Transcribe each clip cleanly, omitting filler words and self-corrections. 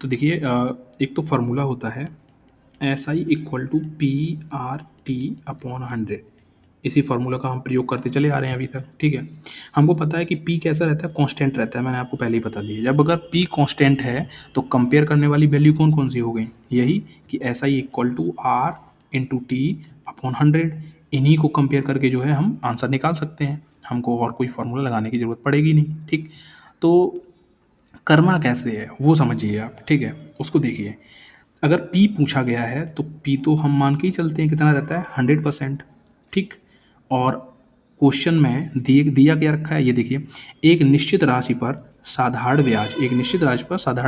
तो देखिए एक तो फार्मूला होता है SI इक्वल टू PRT/100। इसी फार्मूला का हम प्रयोग करते चले आ रहे हैं अभी तक, ठीक है। हमको पता है कि P कैसा रहता है, कांस्टेंट रहता है, मैंने आपको पहले ही बता दिया। जब अगर P कांस्टेंट है तो कंपेयर करने वाली वैल्यू कौन कौन सी हो गई, यही कि SI इक्वल टू R/T/100। इन्हीं को कंपेयर करके जो है हम आंसर निकाल सकते हैं, हमको और कोई फार्मूला लगाने की जरूरत पड़ेगी नहीं, ठीक। तो करना कैसे है वो समझिए आप, ठीक है। उसको देखिए, अगर P पूछा गया है तो P तो हम मान के ही चलते हैं कितना रहता है, 100%, ठीक। और क्वेश्चन में दिया क्या रखा है, ये देखिए, एक निश्चित राशि पर साधारण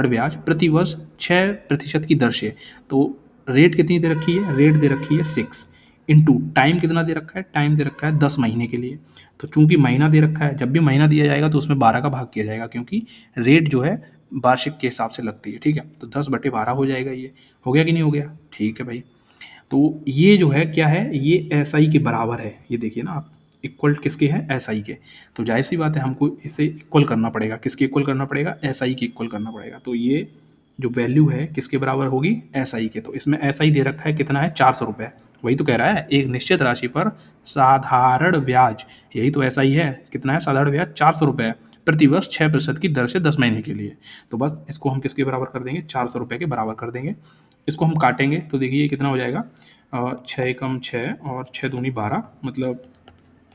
ब्याज प्रति वर्ष 6% की दर से। तो रेट कितनी दे रखी है, रेट दे रखी है 6, इंटू टाइम कितना दे रखा है, टाइम दे रखा है 10 महीने के लिए। तो चूंकि महीना दे रखा है, जब भी महीना दिया जाएगा तो उसमें 12 का भाग किया जाएगा, क्योंकि रेट जो है वार्षिक के हिसाब से लगती है, ठीक है। तो 10/12 हो जाएगा। ये हो गया कि नहीं हो गया, ठीक है भाई। तो ये जो है क्या है, ये SI के बराबर है। ये देखिए ना आप, इक्वल किसके हैं, SI के। तो जाहिर सी बात है हमको इसे इक्वल करना पड़ेगा, किसके इक्वल करना पड़ेगा, SI के इक्वल करना पड़ेगा। तो ये जो वैल्यू है किसके बराबर होगी, SI के। तो इसमें SI दे रखा है कितना है, 400 रुपये। वही तो कह रहा है, एक निश्चित राशि पर साधारण ब्याज, यही तो SI है। कितना है साधारण ब्याज, 400 रुपये प्रति वर्ष 6% की दर से 10 महीने के लिए। तो बस इसको हम किसके बराबर कर देंगे, 400 रुपये के बराबर कर देंगे। इसको हम काटेंगे तो देखिए कितना हो जाएगा, 6 × 6 और 6×2 = 12, मतलब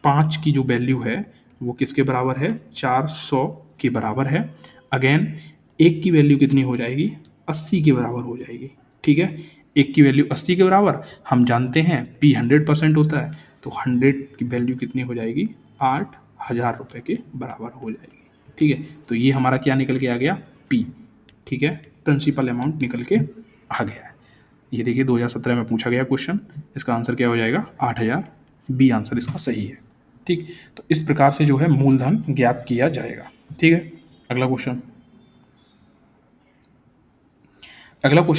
5 की जो वैल्यू है वो किसके बराबर है, 400 के बराबर है। अगेन एक की वैल्यू कितनी हो जाएगी, 80 के बराबर हो जाएगी, ठीक है। एक की वैल्यू 80 के बराबर, हम जानते हैं P 100% होता है, तो 100 की वैल्यू कितनी हो जाएगी, 8,000 रुपये के बराबर हो जाएगी, ठीक है। तो ये हमारा क्या निकल के आ गया, P, ठीक है, प्रिंसिपल अमाउंट निकल के आ गया है। ये देखिए 2017 में पूछा गया क्वेश्चन, इसका आंसर क्या हो जाएगा, 8,000। बी आंसर इसका सही है, ठीक। तो इस प्रकार से जो है मूलधन ज्ञात किया जाएगा, ठीक है। अगला क्वेश्चन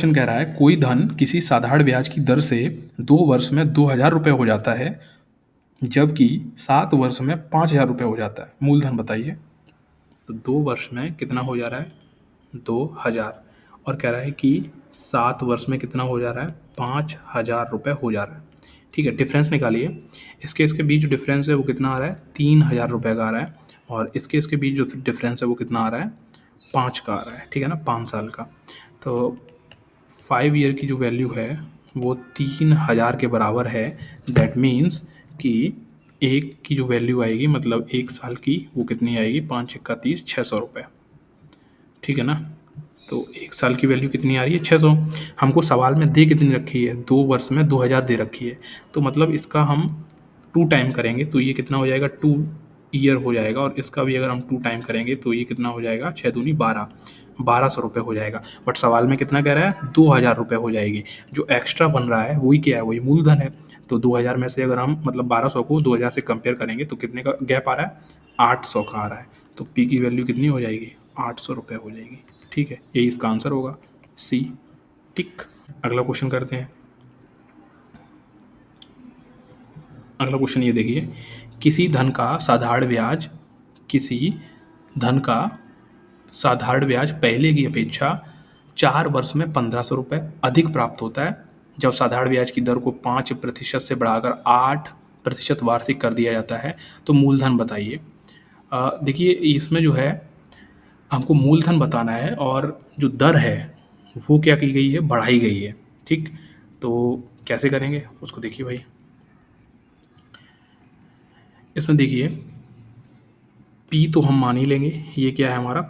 कह रहा है, कोई धन किसी साधारण ब्याज की दर से 2 वर्ष में 2,000 रुपये हो जाता है, जबकि 7 वर्ष में 5,000 रुपये हो जाता है। मूलधन बताइए। तो 2 वर्ष में कितना हो जा रहा है, 2,000, और कह रहा है कि 7 वर्ष में कितना हो जा रहा है, 5,000 रुपये हो जा रहा है, ठीक है। डिफरेंस निकालिए, इसके बीच जो डिफरेंस है वो कितना आ रहा है, 3,000 रुपये का आ रहा है, और इसके बीच जो डिफरेंस है वो कितना आ रहा है, 5 का आ रहा है, ठीक है ना, 5 साल का। तो 5 ईयर की जो वैल्यू है वो 3,000 के बराबर है। दैट मीन्स कि एक की जो वैल्यू आएगी, मतलब 1 साल की, वो कितनी आएगी, 5 × 30 = 600 रुपये, ठीक है ना। तो 1 साल की वैल्यू कितनी आ रही है, 600। हमको सवाल में दे कितनी रखी है, 2 वर्ष में 2,000 दे रखी है, तो मतलब इसका हम 2 टाइम करेंगे तो ये कितना हो जाएगा, 2 ईयर हो जाएगा। और इसका भी अगर हम 2 टाइम करेंगे तो ये कितना हो जाएगा, 6×2 = 12, 1,200 रुपये हो जाएगा। बट सवाल में कितना कह रहा है, 2,000 रुपये हो जाएगी। जो एक्स्ट्रा बन रहा है वही क्या है, वही मूलधन है। तो 2,000 में से अगर हम मतलब 1,200 को 2,000 से कंपेयर करेंगे तो कितने का गैप आ रहा है, 800 का आ रहा है। तो P की वैल्यू कितनी हो जाएगी, 800 रुपये हो जाएगी, ठीक है। यही इसका आंसर होगा, C, टिक। अगला क्वेश्चन करते हैं। अगला क्वेश्चन ये देखिए, किसी धन का साधारण ब्याज पहले की अपेक्षा 4 वर्ष में 1,500 रुपये अधिक प्राप्त होता है, जब साधारण ब्याज की दर को 5% से बढ़ाकर 8% वार्षिक कर दिया जाता है। तो मूलधन बताइए। देखिए इसमें जो है हमको मूलधन बताना है, और जो दर है वो क्या की गई है, बढ़ाई गई है, ठीक। तो कैसे करेंगे उसको देखिए भाई। इसमें देखिए P तो हम मान ही लेंगे, ये क्या है, हमारा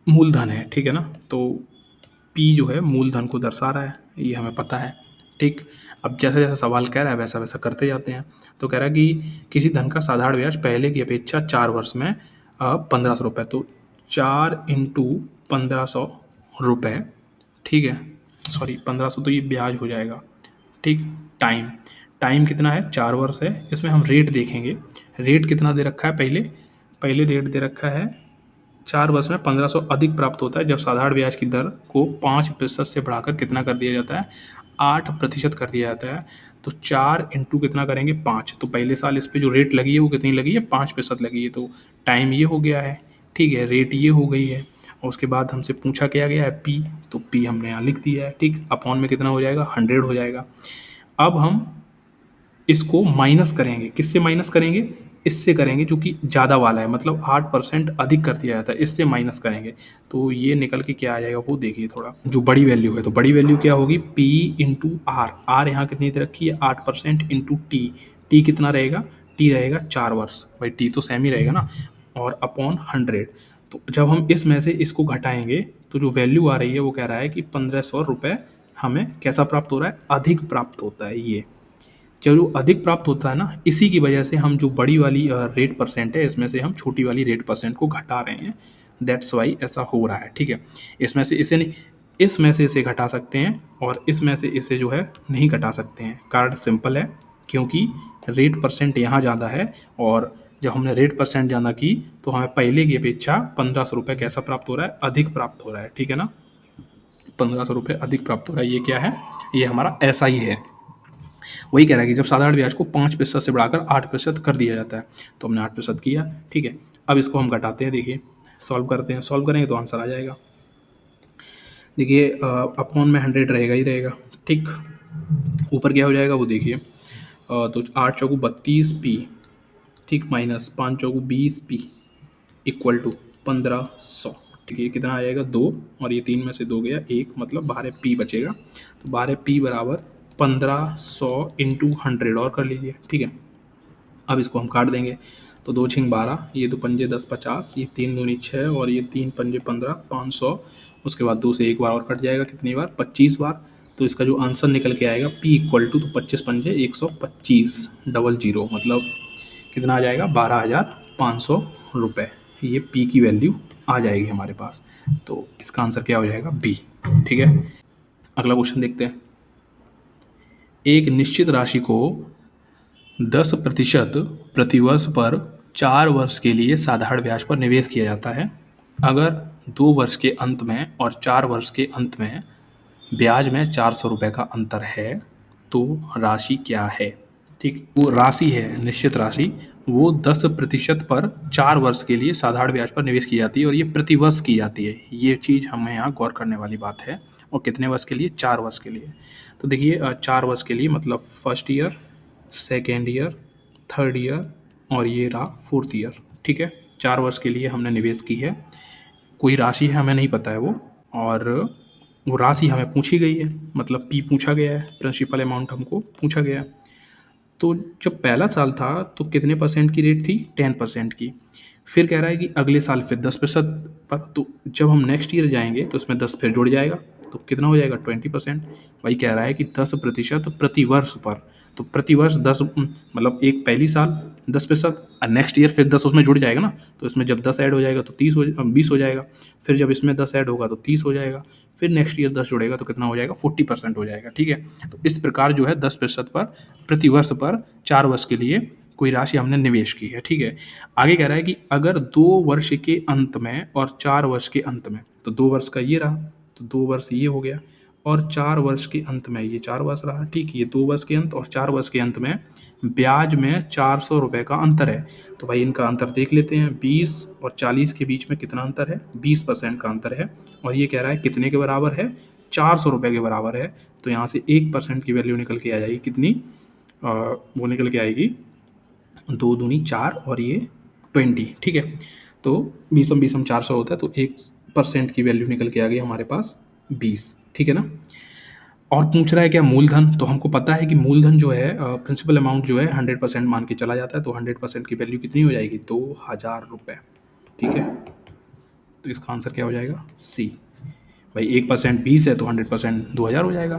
मूलधन है, ठीक है ना। तो P जो है मूलधन को दर्शा रहा है, ये हमें पता है, ठीक। अब जैसा जैसा सवाल कह रहा है वैसा वैसा करते जाते हैं। तो कह रहा है कि किसी धन का साधारण ब्याज पहले की अपेक्षा 4 वर्ष में 1,500 रुपये, तो 4 × 1,500 रुपये, ठीक है। सॉरी 1,500 तो ये ब्याज हो जाएगा, ठीक। टाइम कितना है, 4 वर्ष है। इसमें हम रेट देखेंगे, रेट कितना दे रखा है, पहले रेट दे रखा है 4 वर्ष में 1,500 अधिक प्राप्त होता है, जब साधारण ब्याज की दर को 5% से बढ़ाकर कितना कर दिया जाता है, 8% कर दिया जाता है। तो 4 × कितना करेंगे, 5। तो पहले साल इस पर जो रेट लगी है वो कितनी लगी है, 5% लगी है। तो टाइम ये हो गया है, ठीक है, रेट ये हो गई है, और उसके बाद हमसे पूछा क्या गया है पी, तो पी हमने यहाँ लिख दिया है, ठीक। अपॉन में कितना हो जाएगा 100 हो जाएगा। अब हम इसको माइनस करेंगे, किससे माइनस करेंगे, इससे करेंगे जो कि ज़्यादा वाला है, मतलब 8% अधिक कर दिया जाता है, इससे माइनस करेंगे। तो ये निकल के क्या आ जाएगा वो देखिए थोड़ा, जो बड़ी वैल्यू है, तो बड़ी वैल्यू क्या होगी P इंटू आर, आर यहाँ कितनी दे रखी है 8% इंटू टी, टी कितना रहेगा, टी रहेगा 4 वर्ष, भाई टी तो सेम ही रहेगा ना, और अपॉन 100। तो जब हम इसमें से इसको घटाएंगे तो जो वैल्यू आ रही है वो कह रहा है कि 1500 रुपये हमें कैसा प्राप्त हो रहा है, अधिक प्राप्त होता है। ये जो अधिक प्राप्त होता है ना, इसी की वजह से हम जो बड़ी वाली रेट परसेंट है इसमें से हम छोटी वाली रेट परसेंट को घटा रहे हैं, दैट्स वाई ऐसा हो रहा है, ठीक है। इसमें से इसे नहीं, इसमें से इसे घटा सकते हैं और इसमें से इसे जो है नहीं घटा सकते हैं। कारण सिंपल है, क्योंकि रेट परसेंट यहाँ ज़्यादा है, और जब हमने रेट परसेंट ज़्यादा की तो हमें पहले की अपेक्षा 1500 रुपये कैसा प्राप्त हो रहा है, अधिक प्राप्त हो रहा है, ठीक है ना। 1500 रुपये अधिक प्राप्त हो रहा है, ये क्या है, ये हमारा ऐसा ही है। वही कह रहा है कि जब साधारण ब्याज को 5% से बढ़ाकर 8% कर दिया जाता है, तो हमने 8% किया, ठीक है। अब इसको हम घटाते हैं, देखिए सॉल्व करते हैं, सॉल्व करेंगे तो आंसर आ जाएगा। देखिए अपॉन में 100 रहेगा ही रहेगा, ठीक। ऊपर क्या हो जाएगा वो देखिए, तो 8 चौकू 32 पी, ठीक, माइनस 5 चौकू 20 पी इक्वल टू 1500, ठीक है। कितना आ जाएगा 2, और ये 3 में से 2 गया 1, मतलब 12 पी बचेगा। तो 12 पी बराबर 1500 इंटू 100 और कर लीजिए, ठीक है। अब इसको हम काट देंगे, तो 2 छिंग 12, ये 2 पंजे 10 50, ये 3 दूनी 6, और ये 3 पंजे 15, 500। उसके बाद 2 से एक बार और कट जाएगा, कितनी बार, 25 बार। तो इसका जो आंसर निकल के आएगा P इक्वल टू, तो 25 पंजे 125 डबल जीरो, मतलब कितना आ जाएगा 12,500 रुपये। ये P की वैल्यू आ जाएगी हमारे पास। तो इसका आंसर क्या हो जाएगा B, ठीक है। अगला क्वेश्चन देखते हैं। एक निश्चित राशि को 10% प्रतिवर्ष पर 4 वर्ष के लिए साधारण ब्याज पर निवेश किया जाता है। अगर 2 वर्ष के अंत में और 4 वर्ष के अंत में ब्याज में 400 रुपये का अंतर है, तो राशि क्या है, ठीक। वो राशि है निश्चित राशि, वो 10% पर 4 वर्ष के लिए साधारण ब्याज पर निवेश की जाती है, और ये प्रतिवर्ष की जाती है। ये चीज़ हमें यहाँ गौर करने वाली बात है। और कितने वर्ष के लिए, 4 वर्ष के लिए। तो देखिए 4 वर्ष के लिए मतलब first year, second year, third year, और ये रहा फोर्थ ईयर, ठीक है। 4 वर्ष के लिए हमने निवेश की है। कोई राशि है, हमें नहीं पता है वो, और वो राशि हमें पूछी गई है, मतलब P पूछा गया है, प्रिंसिपल अमाउंट हमको पूछा गया है। तो जब पहला साल था तो कितने परसेंट की रेट थी, 10% की। फिर कह रहा है कि अगले साल फिर 10% पर, तो जब हम नेक्स्ट ईयर जाएंगे तो उसमें 10 फिर जुड़ जाएगा, तो कितना हो जाएगा 20%। वही कह रहा है कि 10% प्रतिवर्ष पर, तो प्रतिवर्ष 10, मतलब एक पहली साल 10%, और नेक्स्ट ईयर फिर 10 उसमें जुड़ जाएगा ना, तो इसमें जब 10 ऐड हो जाएगा तो 20 हो जाएगा, फिर जब इसमें 10 ऐड होगा तो 30 हो जाएगा, फिर नेक्स्ट ईयर 10 जुड़ेगा तो कितना हो जाएगा 40% हो जाएगा, ठीक है। तो इस प्रकार जो है 10% पर प्रतिवर्ष पर 4 वर्ष के लिए कोई राशि हमने निवेश की है, ठीक है। आगे कह रहा है कि अगर 2 वर्ष के अंत में और 4 वर्ष के अंत में, तो 2 वर्ष का ये रहा, तो 2 वर्ष ये हो गया, और 4 वर्ष के अंत में ये 4 वर्ष रहा, ठीक। ये 2 वर्ष के अंत और 4 वर्ष के अंत में ब्याज में 400 रुपये का अंतर है। तो भाई इनका अंतर देख लेते हैं, 20 और 40 के बीच में कितना अंतर है, 20% का अंतर है, और ये कह रहा है कितने के बराबर है, 400 रुपये के बराबर है। तो यहाँ से 1% की वैल्यू निकल के आ जाएगी, कितनी, वो निकल के आएगी 2 दूनी 4 और ये 20, ठीक है। तो 20 400 होता है, तो 1% की वैल्यू निकल के आ गई हमारे पास 20, ठीक है ना। और पूछ रहा है क्या मूलधन, तो हमको पता है कि मूलधन जो है प्रिंसिपल अमाउंट जो है 100% मान के चला जाता है, तो 100% की वैल्यू कितनी हो जाएगी, 2000 रुपये, ठीक है। तो इसका आंसर क्या हो जाएगा, सी। भाई 1% 20 है तो 100% 2000 हो जाएगा।